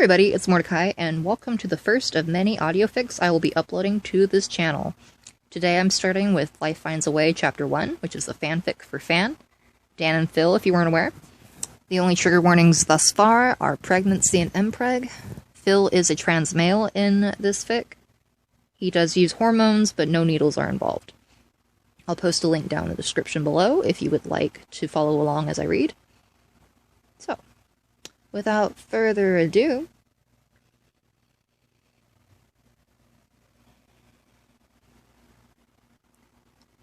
everybody, it's Mordecai, and welcome to the first of many audio fics I will be uploading to this channel. Today I'm starting with Life Finds a Way Chapter 1, which is the fanfic for Phan, Dan and Phil, if you weren't aware. The only trigger warnings thus far are pregnancy and impreg. Phil is a trans male in this fic. He does use hormones, but no needles are involved. I'll post a link down in the description below if you would like to follow along as I read. So, without further ado,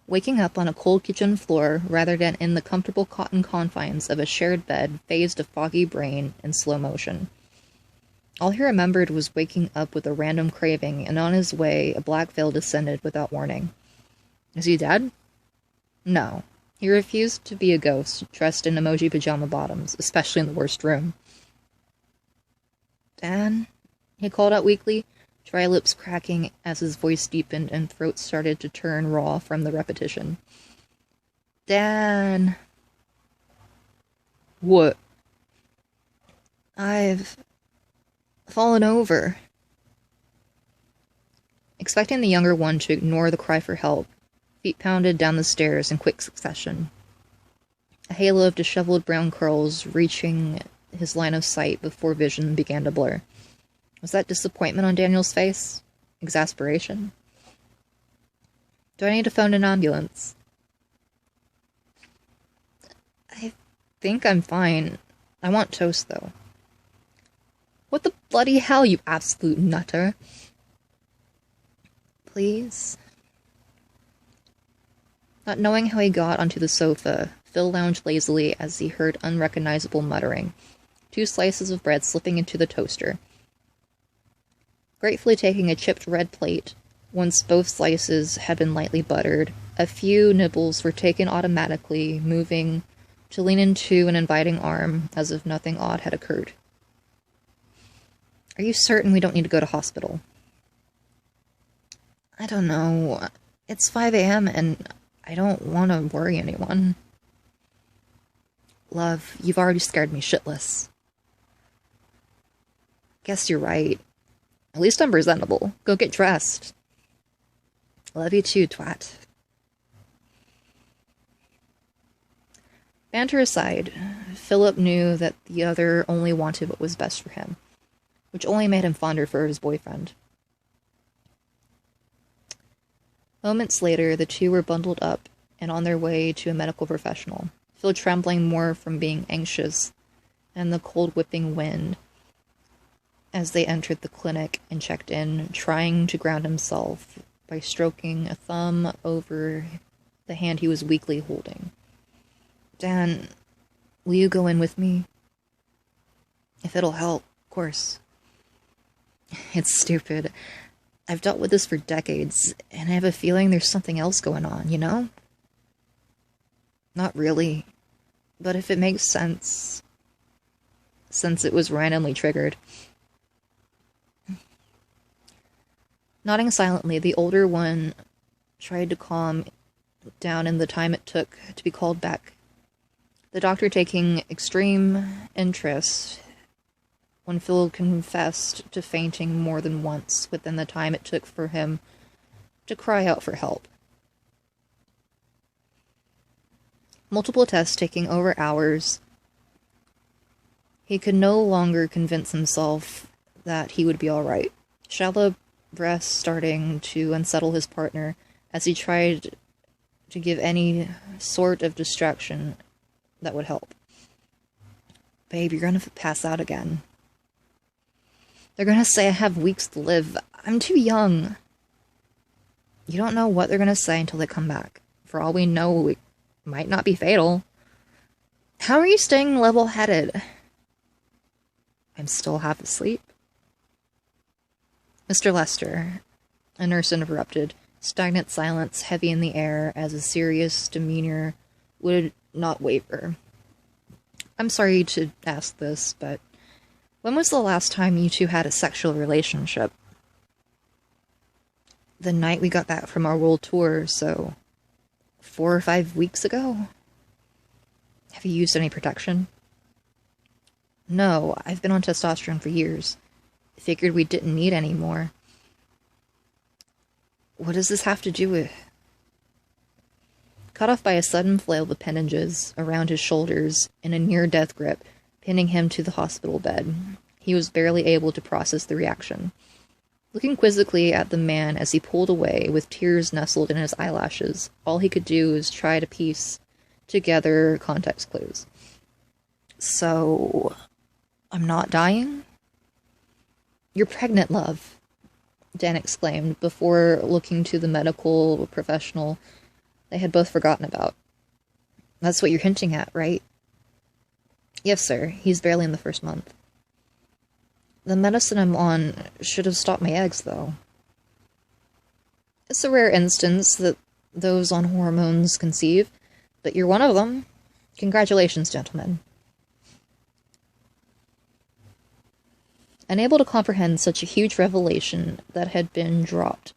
waking up on a cold kitchen floor rather than in the comfortable cotton confines of a shared bed phased a foggy brain in slow motion. All he remembered was waking up with a random craving, and on his way, a black veil descended without warning. Is he dead? No. He refused to be a ghost, dressed in emoji pajama bottoms, especially in the worst room. Dan? He called out weakly, dry lips cracking as his voice deepened and throat started to turn raw from the repetition. Dan. What? I've fallen over. Expecting the younger one to ignore the cry for help, feet pounded down the stairs in quick succession. A halo of disheveled brown curls reaching his line of sight before vision began to blur. Was that disappointment on Daniel's face? Exasperation? Do I need to phone an ambulance? I think I'm fine. I want toast, though. What the bloody hell, you absolute nutter? Please? Not knowing how he got onto the sofa, Phil lounged lazily as he heard unrecognizable muttering. 2 slices of bread slipping into the toaster. Gratefully taking a chipped red plate, once both slices had been lightly buttered, a few nibbles were taken automatically, moving to lean into an inviting arm as if nothing odd had occurred. Are you certain we don't need to go to hospital? I don't know. It's 5 a.m. and I don't want to worry anyone. Love, you've already scared me shitless. Guess you're right. At least I'm presentable. Go get dressed. Love you too, twat. Banter aside, Philip knew that the other only wanted what was best for him, which only made him fonder for his boyfriend. Moments later, the two were bundled up and on their way to a medical professional, Phil trembling more from being anxious and the cold whipping wind as they entered the clinic and checked in, trying to ground himself by stroking a thumb over the hand he was weakly holding. Dan, will you go in with me? If it'll help, of course. It's stupid. I've dealt with this for decades, and I have a feeling there's something else going on, you know? Not really, but if it makes sense, since it was randomly triggered. Nodding silently, the older one tried to calm down in the time it took to be called back, the doctor taking extreme interest when Phil confessed to fainting more than once within the time it took for him to cry out for help. Multiple tests taking over hours, he could no longer convince himself that he would be alright. Shallow breaths starting to unsettle his partner as he tried to give any sort of distraction that would help. Babe, you're gonna pass out again. They're gonna say I have weeks to live. I'm too young. You don't know what they're gonna say until they come back. For all we know, it might not be fatal. How are you staying level-headed? I'm still half asleep. Mr. Lester, a nurse interrupted, stagnant silence heavy in the air as a serious demeanor would not waver. I'm sorry to ask this, but when was the last time you two had a sexual relationship? The night we got back from our world tour, so 4 or 5 weeks ago? Have you used any protection? No, I've been on testosterone for years. Figured we didn't need any more. What does this have to do with... Cut off by a sudden flail of appendages around his shoulders in a near-death grip, pinning him to the hospital bed. He was barely able to process the reaction. Looking quizzically at the man as he pulled away, with tears nestled in his eyelashes, all he could do was try to piece together context clues. So, I'm not dying? You're pregnant, love, Dan exclaimed, before looking to the medical professional they had both forgotten about. That's what you're hinting at, right? Yes, sir. He's barely in the first month. The medicine I'm on should have stopped my eggs, though. It's a rare instance that those on hormones conceive, but you're one of them. Congratulations, gentlemen. Unable to comprehend such a huge revelation that had been dropped,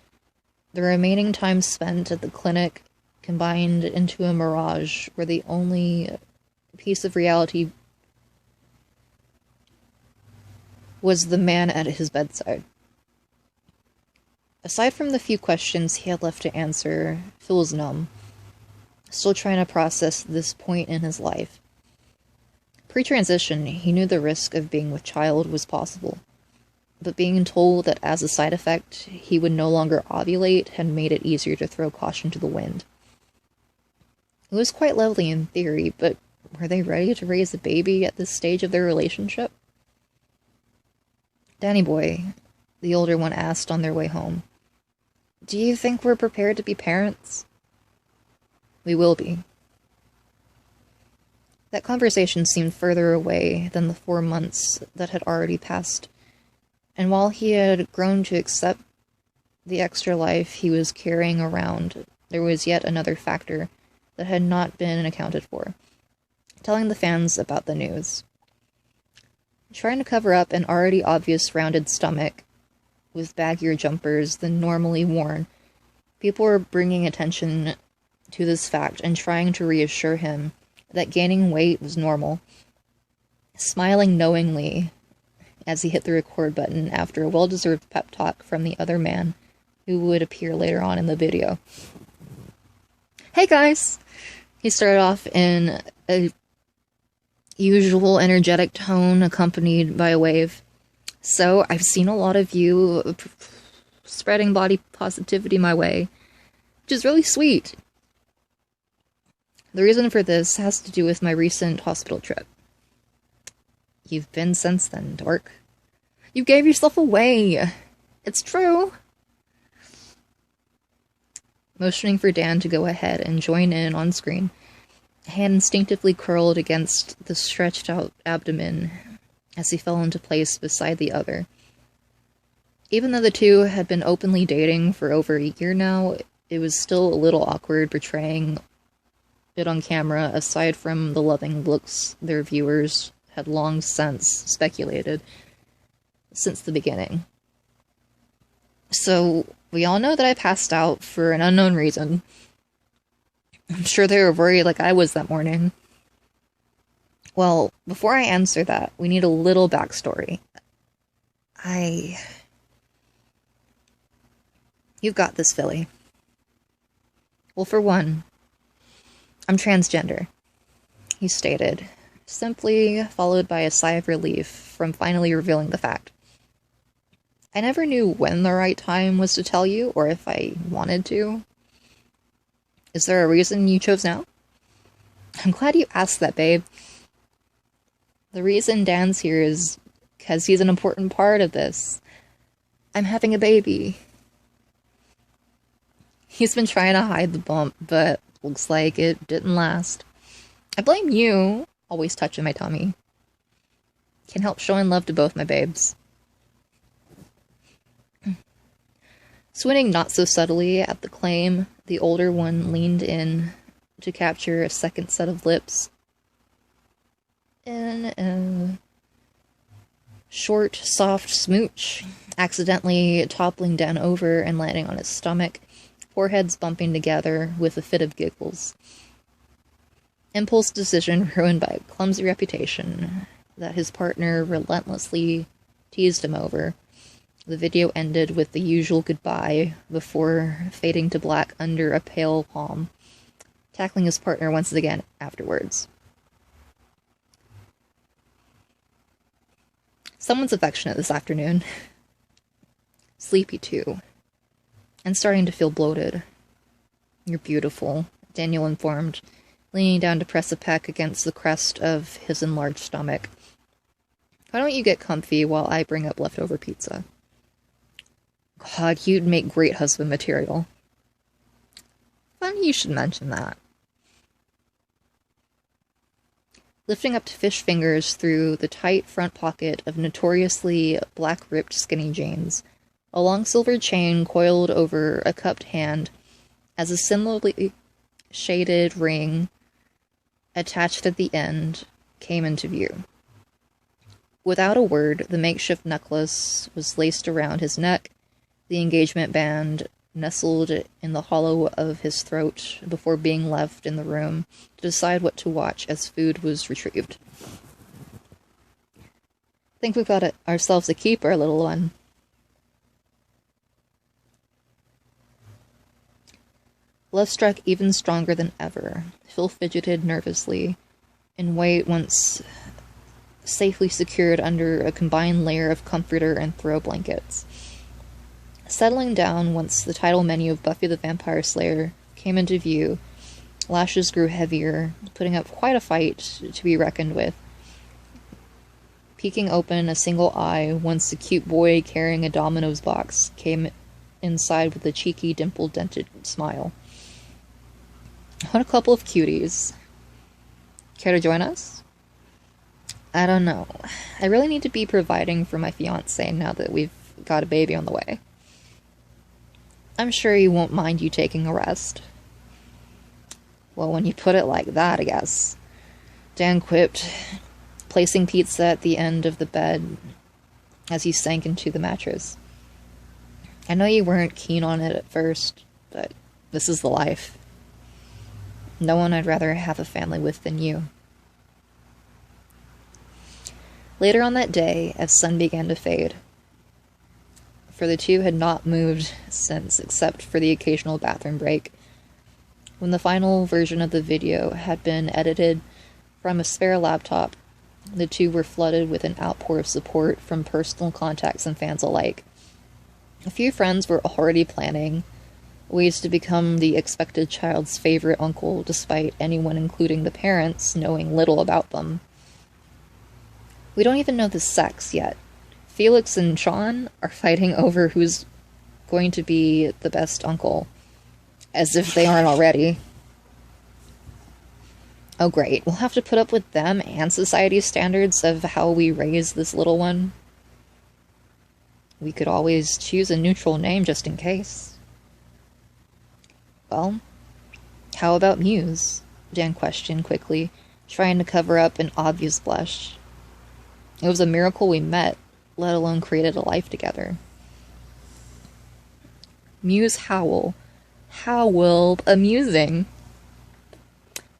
the remaining time spent at the clinic combined into a mirage where the only piece of reality was the man at his bedside. Aside from the few questions he had left to answer, Phil was numb, still trying to process this point in his life. Pre-transition, he knew the risk of being with child was possible, but being told that as a side effect he would no longer ovulate had made it easier to throw caution to the wind. It was quite lovely in theory, but were they ready to raise a baby at this stage of their relationship? Danny boy, the older one asked on their way home, do you think we're prepared to be parents? We will be. That conversation seemed further away than the 4 months that had already passed, and while he had grown to accept the extra life he was carrying around, there was yet another factor that had not been accounted for, telling the fans about the news. Trying to cover up an already obvious rounded stomach with baggier jumpers than normally worn, people were bringing attention to this fact and trying to reassure him that gaining weight was normal, smiling knowingly as he hit the record button after a well-deserved pep talk from the other man who would appear later on in the video. Hey guys! He started off in a usual energetic tone accompanied by a wave. So, I've seen a lot of you spreading body positivity my way, which is really sweet. The reason for this has to do with my recent hospital trip. You've been since then, dork. You gave yourself away. It's true. Motioning for Dan to go ahead and join in on screen, a hand instinctively curled against the stretched out abdomen as he fell into place beside the other. Even though the two had been openly dating for over a year now, it was still a little awkward portraying it on camera, aside from the loving looks their viewers had long since speculated since the beginning. So, we all know that I passed out for an unknown reason. I'm sure they were worried like I was that morning. Well, before I answer that, we need a little backstory. You've got this, Philly. Well, for one, I'm transgender, he stated, simply followed by a sigh of relief from finally revealing the fact. I never knew when the right time was to tell you, or if I wanted to. Is there a reason you chose now? I'm glad you asked that, babe. The reason Dan's here is because he's an important part of this. I'm having a baby. He's been trying to hide the bump, but looks like it didn't last. I blame you, always touching my tummy. Can't help showing love to both my babes. Swinning not so subtly at the claim, the older one leaned in to capture a second set of lips in a short, soft smooch, accidentally toppling Dan over and landing on his stomach, foreheads bumping together with a fit of giggles. Impulse decision ruined by a clumsy reputation that his partner relentlessly teased him over, The video ended with the usual goodbye before fading to black under a pale palm, tackling his partner once again afterwards. Someone's affectionate this afternoon. Sleepy too. And starting to feel bloated. You're beautiful, Daniel informed, leaning down to press a peck against the crest of his enlarged stomach. Why don't you get comfy while I bring up leftover pizza? God, you'd make great husband material. Funny you should mention that. Lifting up to fish fingers through the tight front pocket of notoriously black-ripped skinny jeans, a long silver chain coiled over a cupped hand as a similarly shaded ring attached at the end came into view. Without a word, the makeshift necklace was laced around his neck, the engagement band nestled in the hollow of his throat before being left in the room to decide what to watch as food was retrieved. Think we've got ourselves a keeper, little one. Love struck even stronger than ever. Phil fidgeted nervously, in weight once safely secured under a combined layer of comforter and throw blankets. Settling down once the title menu of Buffy the Vampire Slayer came into view, lashes grew heavier, putting up quite a fight to be reckoned with. Peeking open a single eye once the cute boy carrying a Domino's box came inside with a cheeky, dimple-dented smile. What a couple of cuties. Care to join us? I don't know. I really need to be providing for my fiancé now that we've got a baby on the way. I'm sure he won't mind you taking a rest. Well, when you put it like that, I guess. Dan quipped, placing pizza at the end of the bed as he sank into the mattress. I know you weren't keen on it at first, but this is the life. No one I'd rather have a family with than you. Later on that day, as sun began to fade, for the two had not moved since, except for the occasional bathroom break, when the final version of the video had been edited from a spare laptop, the two were flooded with an outpour of support from personal contacts and fans alike. A few friends were already planning ways to become the expected child's favorite uncle, despite anyone, including the parents, knowing little about them. We don't even know the sex yet. Felix and Sean are fighting over who's going to be the best uncle, as if they aren't already. Oh great, we'll have to put up with them and society's standards of how we raise this little one. We could always choose a neutral name just in case. Well, how about Muse? Dan questioned quickly, trying to cover up an obvious blush. It was a miracle we met, let alone created a life together. Muse Howell. How amusing.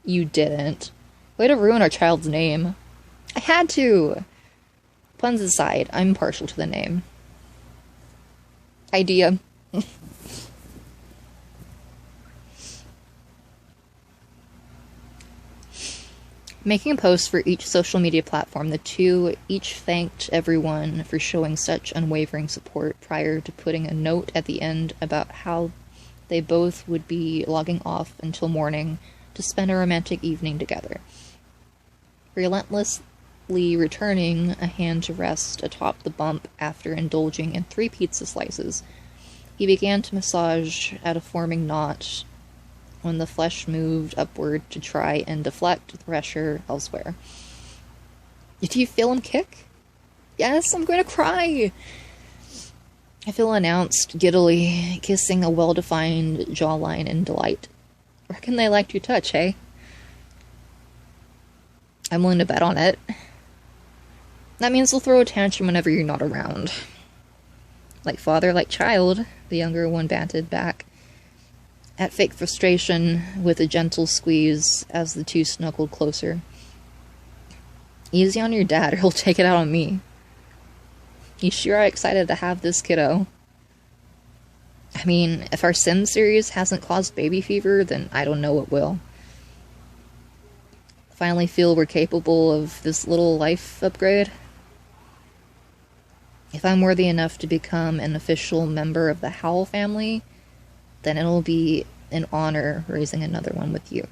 You didn't. Way to ruin our child's name. I had to. Puns aside, I'm partial to the name. Idea. Making a post for each social media platform, the two each thanked everyone for showing such unwavering support prior to putting a note at the end about how they both would be logging off until morning to spend a romantic evening together. Relentlessly returning a hand to rest atop the bump after indulging in 3 pizza slices, he began to massage at a forming knot when the flesh moved upward to try and deflect the pressure elsewhere. Did you feel him kick? Yes, I'm going to cry! Phil announced, giddily, kissing a well-defined jawline in delight. Reckon they liked your touch, hey? I'm willing to bet on it. That means they'll throw a tantrum whenever you're not around. Like father, like child, the younger one banted back, at fake frustration with a gentle squeeze as the two snuggled closer. Easy on your dad, or he'll take it out on me. You sure are excited to have this kiddo. I mean, if our Sim series hasn't caused baby fever, then I don't know what will. Finally feel we're capable of this little life upgrade. If I'm worthy enough to become an official member of the Howl family, then it'll be an honor raising another one with you.